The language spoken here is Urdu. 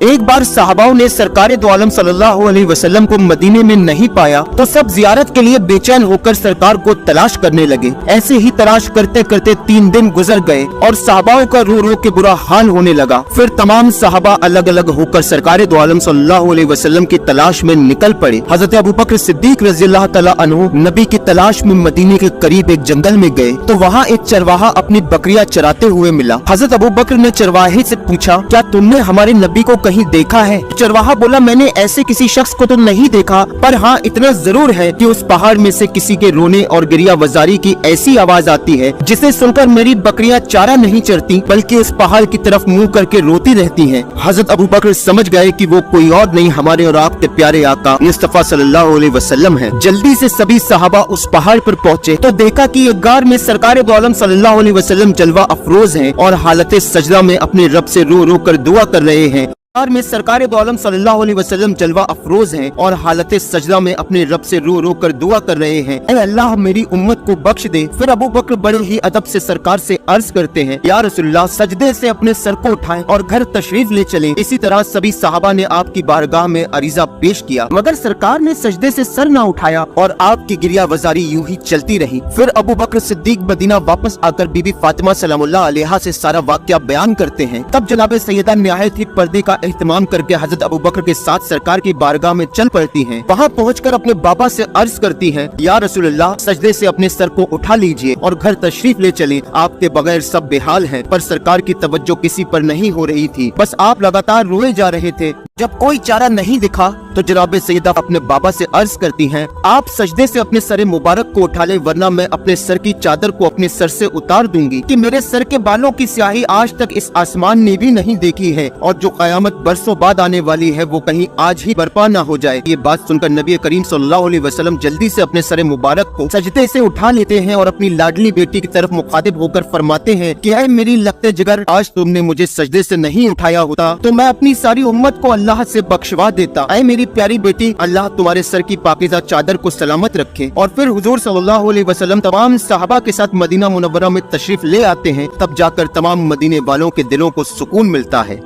ایک بار صحاباؤں نے سرکار دو عالم صلی اللہ علیہ وسلم کو مدینے میں نہیں پایا تو سب زیارت کے لیے بے چین ہو کر سرکار کو تلاش کرنے لگے۔ ایسے ہی تلاش کرتے کرتے 3 دن گزر گئے اور صحاباؤں کا رو رو کے برا حال ہونے لگا۔ پھر تمام صحابہ الگ الگ ہو کر سرکار دو عالم صلی اللہ علیہ وسلم کی تلاش میں نکل پڑے۔ حضرت ابوبکر صدیق رضی اللہ تعالیٰ عنہ نبی کی تلاش میں مدینے کے قریب ایک جنگل میں گئے تو وہاں ایک چرواہا اپنی بکریاں چراتے ہوئے ملا۔ حضرت ابوبکر نے چرواہے سے پوچھا، کیا تم نے ہمارے نبی کو کہیں دیکھا ہے؟ چرواہا بولا، میں نے ایسے کسی شخص کو تو نہیں دیکھا، پر ہاں اتنا ضرور ہے کہ اس پہاڑ میں سے کسی کے رونے اور گریہ وزاری کی ایسی آواز آتی ہے جسے سن کر میری بکریاں چارہ نہیں چرتی بلکہ اس پہاڑ کی طرف منہ کر کے روتی رہتی ہیں۔ حضرت ابوبکر سمجھ گئے کہ وہ کوئی اور نہیں ہمارے اور آپ کے پیارے آقا مصطفیٰ صلی اللہ علیہ وسلم ہے۔ جلدی سے سبھی صحابہ اس پہاڑ پر پہنچے تو دیکھا کہ ایک غار میں سرکار دو عالم صلی اللہ علیہ وسلم جلوہ افروز ہیں اور حالت سجدہ میں اپنے رب سے رو رو کر دعا کر رہے ہیں۔ میں سرکار دو عالم صلی اللہ علیہ وسلم جلوہ افروز ہیں اور حالت سجدہ میں اپنے رب سے رو رو کر دعا کر رہے ہیں، اے اللہ میری امت کو بخش دے۔ پھر ابو بکر بڑے ہی ادب سے سرکار سے عرض کرتے ہیں، یا رسول اللہ سجدے سے اپنے سر کو اٹھائیں اور گھر تشریف لے چلیں۔ اسی طرح سبھی صحابہ نے آپ کی بارگاہ میں عریضہ پیش کیا مگر سرکار نے سجدے سے سر نہ اٹھایا اور آپ کی گریہ وزاری یوں ہی چلتی رہی۔ پھر ابو بکر صدیق مدینہ واپس آ کر بی بی فاطمہ سلام اللہ علیہا سے سارا واقعہ بیان کرتے ہیں۔ تب جناب سیدہ نہایت ہی پردے کا اہتمام کر کے حضرت ابوبکر کے ساتھ سرکار کی بارگاہ میں چل پڑتی ہیں۔ وہاں پہنچ کر اپنے بابا سے عرض کرتی ہیں، یا رسول اللہ سجدے سے اپنے سر کو اٹھا لیجئے اور گھر تشریف لے چلیں، آپ کے بغیر سب بے حال ہیں۔ پر سرکار کی توجہ کسی پر نہیں ہو رہی تھی، بس آپ لگاتار روئے جا رہے تھے۔ جب کوئی چارہ نہیں دکھا تو جناب سیدہ اپنے بابا سے عرض کرتی ہیں، آپ سجدے سے اپنے سر مبارک کو اٹھا لیں ورنہ میں اپنے سر کی چادر کو اپنے سر سے اتار دوں گی کہ میرے سر کے بالوں کی سیاہی آج تک اس آسمان نے بھی نہیں دیکھی ہے اور جو قیامت برسوں بعد آنے والی ہے وہ کہیں آج ہی برپا نہ ہو جائے۔ یہ بات سن کر نبی کریم صلی اللہ علیہ وسلم جلدی سے اپنے سر مبارک کو سجدے سے اٹھا لیتے ہیں اور اپنی لاڈلی بیٹی کی طرف مخاطب ہو کر فرماتے ہیں کہ اے میری لگتے جگر، آج تم نے مجھے سجدے سے نہیں اٹھایا ہوتا تو میں اپنی ساری امت کو اللہ سے بخشوا دیتا۔ اے میری پیاری بیٹی، اللہ تمہارے سر کی پاکیزہ چادر کو سلامت رکھے۔ اور پھر حضور صلی اللہ علیہ وسلم تمام صحابہ کے ساتھ مدینہ منورہ میں تشریف لے آتے ہیں، تب جا کر تمام مدینے والوں کے دلوں کو سکون ملتا ہے۔